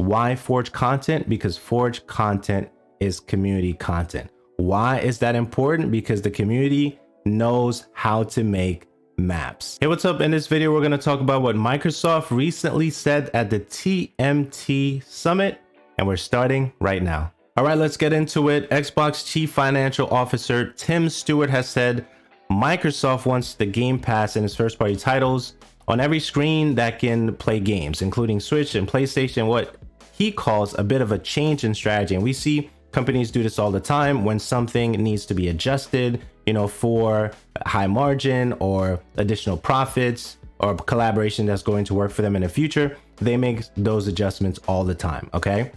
Why Forge content? Because Forge content is community content. Why is that important? Because the community knows how to make maps. Hey, what's up? In this video, we're going to talk about what Microsoft recently said at the TMT Summit, and we're starting right now. All right, let's get into it. Xbox Chief Financial Officer Tim Stewart has said Microsoft wants the Game Pass in its first-party titles on every screen that can play games, including Switch and PlayStation, what he calls a bit of a change in strategy. And we see companies do this all the time when something needs to be adjusted, for high margin or additional profits or collaboration that's going to work for them in the future. They make those adjustments all the time, okay?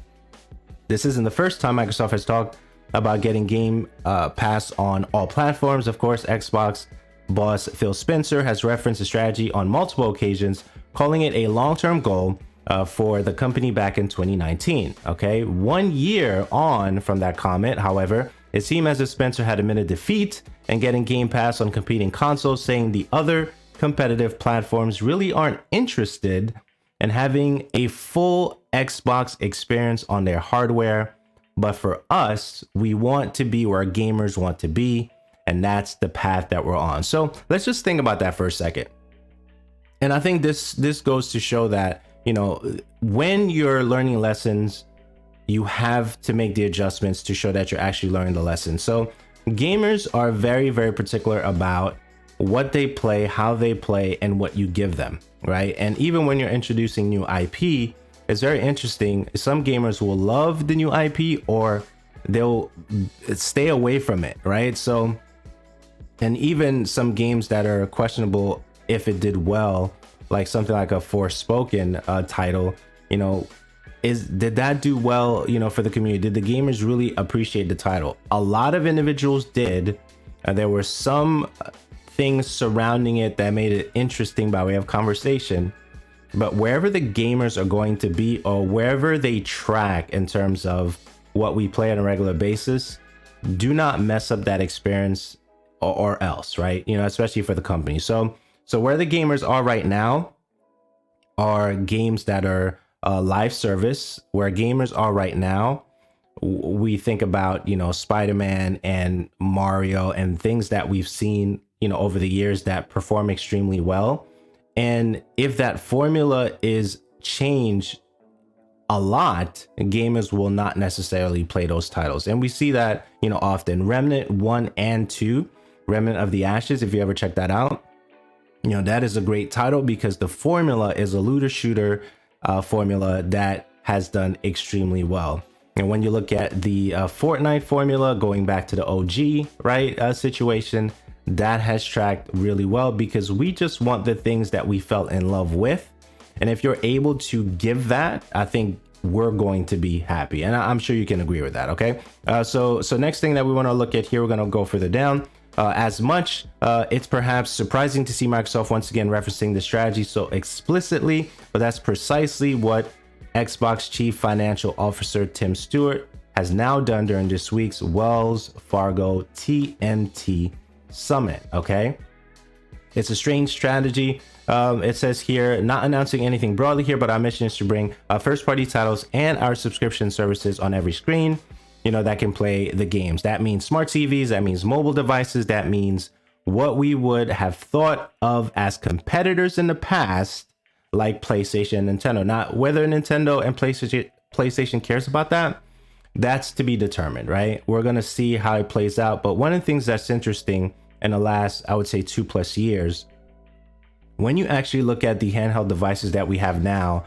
This isn't the first time Microsoft has talked about getting Game Pass on all platforms. Of course, Xbox boss Phil Spencer has referenced the strategy on multiple occasions, calling it a long-term goal for the company back in 2019. Okay, 1 year on from that comment, however, it seemed as if Spencer had admitted defeat and getting Game Pass on competing consoles, saying the other competitive platforms really aren't interested in having a full Xbox experience on their hardware. But for us, we want to be where gamers want to be, and that's the path that we're on. So let's just think about that for a second. And I think this goes to show that, when you're learning lessons, you have to make the adjustments to show that you're actually learning the lesson. So gamers are very, very particular about what they play, how they play, and what you give them, right? And even when you're introducing new IP, it's very interesting. Some gamers will love the new IP or they'll stay away from it, right? So, and even some games that are questionable if it did well, like something like a Forspoken title, did that do well, for the community? Did the gamers really appreciate the title? A lot of individuals did. There were some things surrounding it that made it interesting by way of conversation. But wherever the gamers are going to be, or wherever they track in terms of what we play on a regular basis, do not mess up that experience or else, right? Especially for the company. So where the gamers are right now are games that are live service. Where gamers are right now, we think about, Spider-Man and Mario and things that we've seen, over the years that perform extremely well. And if that formula is changed a lot, gamers will not necessarily play those titles. And we see that, often. Remnant 1 and 2, Remnant of the Ashes, if you ever check that out, that is a great title because the formula is a looter shooter formula that has done extremely well. And when you look at the Fortnite formula, going back to the OG, right, situation, that has tracked really well because we just want the things that we felt in love with. And if you're able to give that, I think we're going to be happy. And I'm sure you can agree with that. Okay. So next thing that we want to look at here, we're going to go further down. It's perhaps surprising to see Microsoft once again referencing the strategy so explicitly, but that's precisely what Xbox Chief Financial Officer Tim Stewart has now done during this week's Wells Fargo TMT Summit. Okay, it's a strange strategy. It says here, not announcing anything broadly here, but our mission is to bring first-party titles and our subscription services on every screen, that can play the games. That means smart TVs, that means mobile devices, that means what we would have thought of as competitors in the past, like PlayStation and Nintendo. Not whether Nintendo and PlayStation cares about that, that's to be determined, right? We're going to see how it plays out. But one of the things that's interesting in the last, I would say 2+ years, when you actually look at the handheld devices that we have now,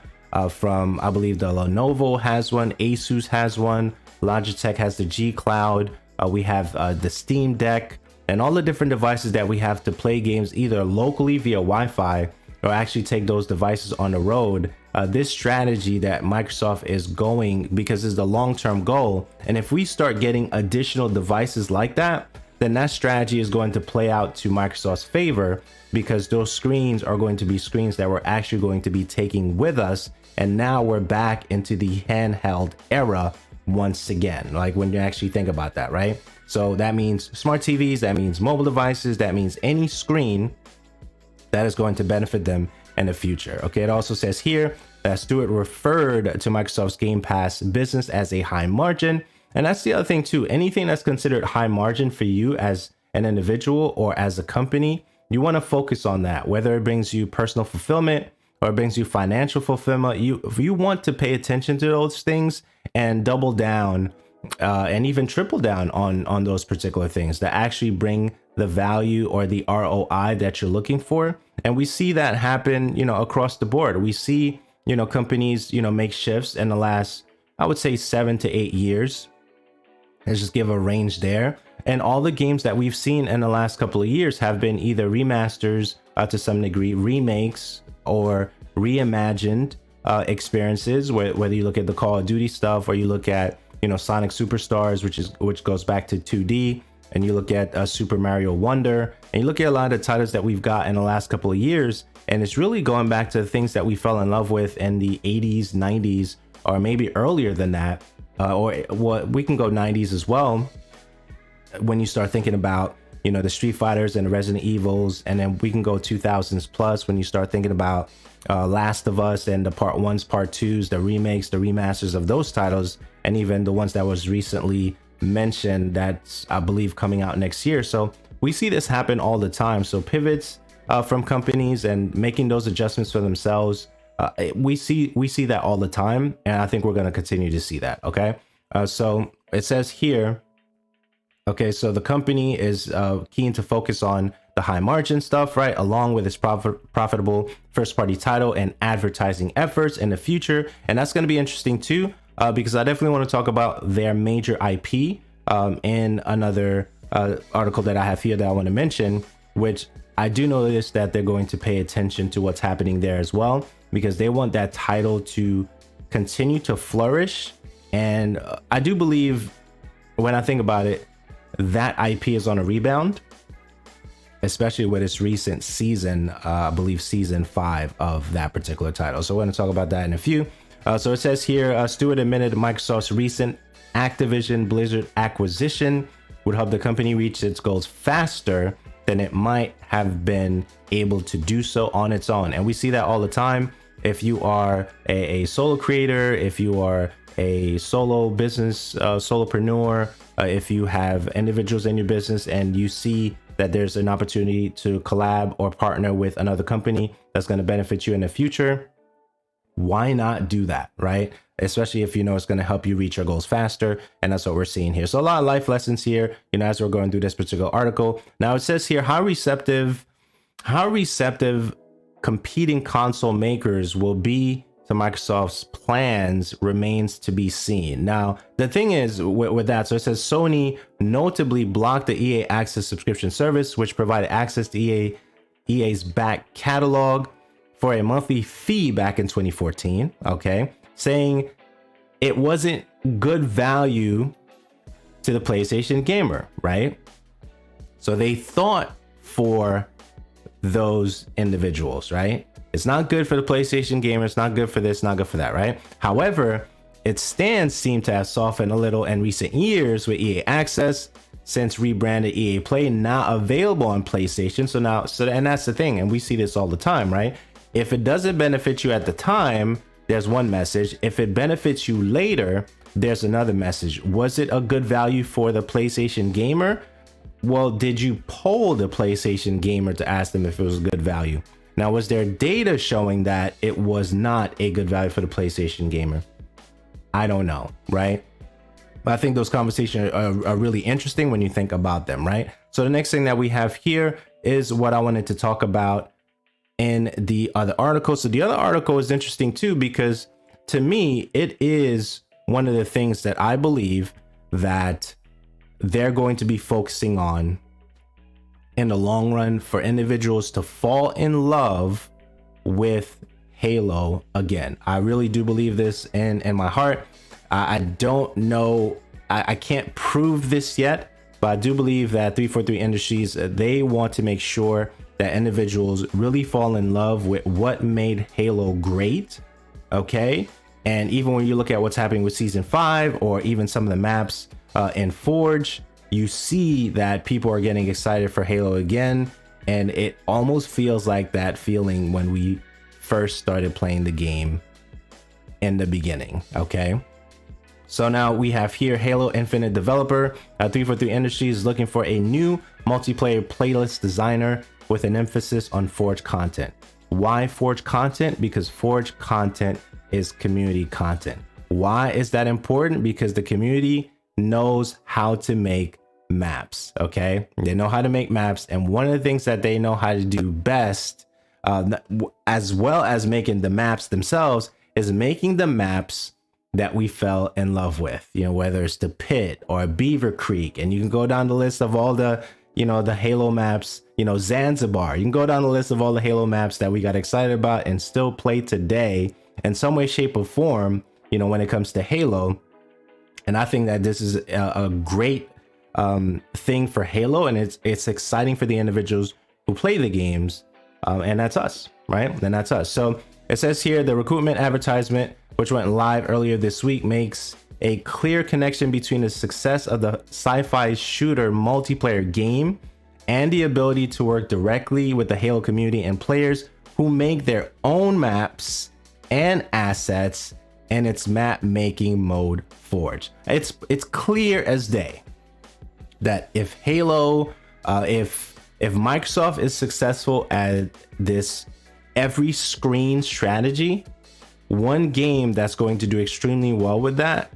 from, I believe the Lenovo has one, Asus has one, Logitech has the G Cloud, we have the Steam Deck, and all the different devices that we have to play games either locally via Wi-Fi or actually take those devices on the road. This strategy that Microsoft is going, because it's the long-term goal, and if we start getting additional devices like that, then that strategy is going to play out to Microsoft's favor, because those screens are going to be screens that we're actually going to be taking with us. And now we're back into the handheld era once again, like when you actually think about that, right? So that means smart TVs, that means mobile devices, that means any screen that is going to benefit them in the future. Okay, it also says here, that Stewart referred to Microsoft's Game Pass business as a high margin. And that's the other thing too. Anything that's considered high margin for you as an individual or as a company, you want to focus on that, whether it brings you personal fulfillment or it brings you financial fulfillment. If you want to pay attention to those things and double down and even triple down on those particular things that actually bring the value or the ROI that you're looking for. And we see that happen, across the board. We see, companies, make shifts in the last, I would say 7 to 8 years. Let's just give a range there. And all the games that we've seen in the last couple of years have been either remasters to some degree, remakes, or reimagined experiences, whether you look at the Call of Duty stuff or you look at, Sonic Superstars, which goes back to 2D, and you look at Super Mario Wonder, and you look at a lot of the titles that we've got in the last couple of years, and it's really going back to the things that we fell in love with in the 80s, 90s, or maybe earlier than that, or what we can go 90s as well. When you start thinking about, the Street Fighters and the Resident Evils, and then we can go 2000s plus when you start thinking about Last of Us and the part 1s, part 2s, the remakes, the remasters of those titles, and even the ones that was recently mentioned that's, I believe, coming out next year. So we see this happen all the time. So pivots from companies and making those adjustments for themselves, we see that all the time, and I think we're going to continue to see that. Okay, so it says here, okay, so the company is keen to focus on the high margin stuff, right, along with its profitable first party title and advertising efforts in the future. And that's going to be interesting too, because I definitely want to talk about their major IP in another article that I have here that I want to mention, which I do notice that they're going to pay attention to what's happening there as well, because they want that title to continue to flourish. And I do believe, when I think about it, that IP is on a rebound, especially with its recent season, I believe season 5 of that particular title. So we're going to talk about that in a few. So it says here, Stewart admitted Microsoft's recent Activision Blizzard acquisition would help the company reach its goals faster than it might have been able to do so on its own. And we see that all the time. If you are a solo creator, if you are a solo business, solopreneur, if you have individuals in your business and you see that there's an opportunity to collab or partner with another company that's going to benefit you in the future, why not do that, right? Especially if it's going to help you reach your goals faster. And that's what we're seeing here. So a lot of life lessons here, as we're going through this particular article. Now it says here, how receptive competing console makers will be to Microsoft's plans remains to be seen. Now, the thing is with that, so it says Sony notably blocked the EA Access subscription service, which provided access to EA's back catalog for a monthly fee back in 2014, okay, saying it wasn't good value to the PlayStation gamer, right? So they thought for those individuals, right? It's not good for the PlayStation gamer. It's not good for this, not good for that, right? However, its stance seemed to have softened a little in recent years with EA Access, since rebranded EA Play, now available on PlayStation. And that's the thing, and we see this all the time, right? If it doesn't benefit you at the time, there's one message. If it benefits you later, there's another message. Was it a good value for the PlayStation gamer? Well, did you poll the PlayStation gamer to ask them if it was a good value? Now, was there data showing that it was not a good value for the PlayStation gamer? I don't know, right? But I think those conversations are really interesting when you think about them, right? So the next thing that we have here is what I wanted to talk about in the other article. So the other article is interesting too, because to me, it is one of the things that I believe that they're going to be focusing on in the long run, for individuals to fall in love with Halo again. I really do believe this in my heart. I don't know, I can't prove this yet, but I do believe that 343 Industries, they want to make sure that individuals really fall in love with what made Halo great, okay? And even when you look at what's happening with Season 5 or even some of the maps in Forge, you see that people are getting excited for Halo again, and it almost feels like that feeling when we first started playing the game in the beginning. Okay, so now we have here Halo Infinite developer 343 Industries is looking for a new multiplayer playlist designer with an emphasis on Forge content. Why Forge content? Because Forge content is community content. Why is that important? Because the community knows how to make maps. Okay, they know how to make maps, and one of the things that they know how to do best, as well as making the maps themselves, is making the maps that we fell in love with, you know, whether it's the Pit or Beaver Creek. And you can go down the list of all the, you know, the Halo maps, you know, Zanzibar. You can go down the list of all the Halo maps that we got excited about and still play today in some way, shape, or form, you know, when it comes to Halo. And I think that this is a great thing for Halo, and it's exciting for the individuals who play the games, and that's us, right? And that's us. So it says here the recruitment advertisement, which went live earlier this week, makes a clear connection between the success of the sci-fi shooter multiplayer game and the ability to work directly with the Halo community and players who make their own maps and assets in its map making mode Forge. It's clear as day that if Halo, if Microsoft is successful at this every screen strategy, one game that's going to do extremely well with that,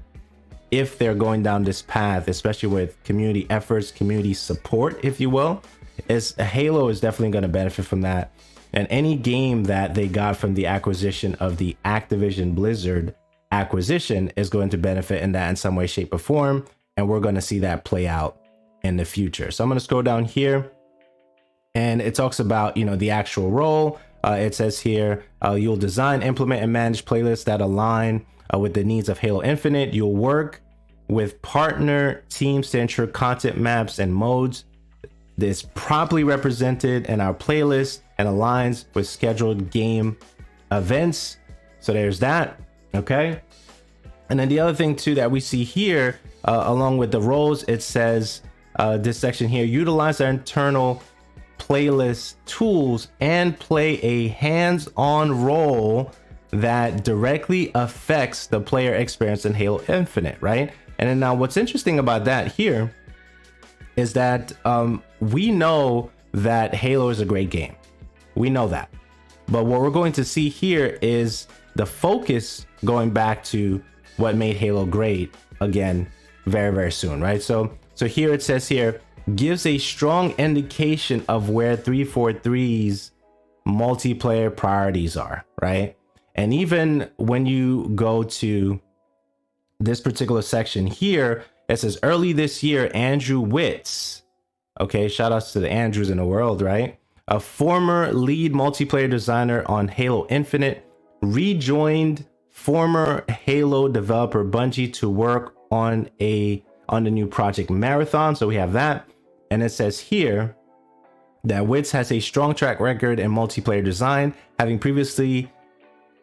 if they're going down this path, especially with community efforts, community support, if you will, is Halo is definitely going to benefit from that. And any game that they got from the acquisition of the Activision Blizzard acquisition is going to benefit in that in some way, shape, or form. And we're going to see that play out in the future. So I'm going to scroll down here, and it talks about, you know, the actual role. It says here, you'll design, implement, and manage playlists that align with the needs of Halo Infinite. You'll work with partner teams to ensure content maps and modes is properly represented in our playlist and aligns with scheduled game events. So there's that. Okay. And then the other thing too that we see here, along with the roles, it says this section here, utilize our internal playlist tools and play a hands-on role that directly affects the player experience in Halo Infinite, right? And then now what's interesting about that here is that we know that Halo is a great game. We know that. But what we're going to see here is the focus going back to what made Halo great again very, very soon, right? So here it says here, gives a strong indication of where 343's multiplayer priorities are, right? And even when you go to this particular section here, it says early this year, Andrew Witz, okay, shout outs to the Andrews in the world, right? A former lead multiplayer designer on Halo Infinite, rejoined former Halo developer Bungie to work on the new Project Marathon. So we have that. And it says here that Witz has a strong track record in multiplayer design, having previously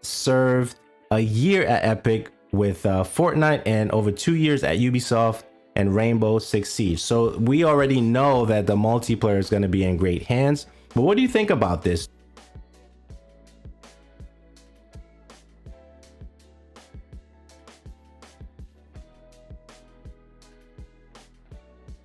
served a year at Epic with Fortnite and over 2 years at Ubisoft and Rainbow Six Siege. So we already know that the multiplayer is going to be in great hands. But what do you think about this?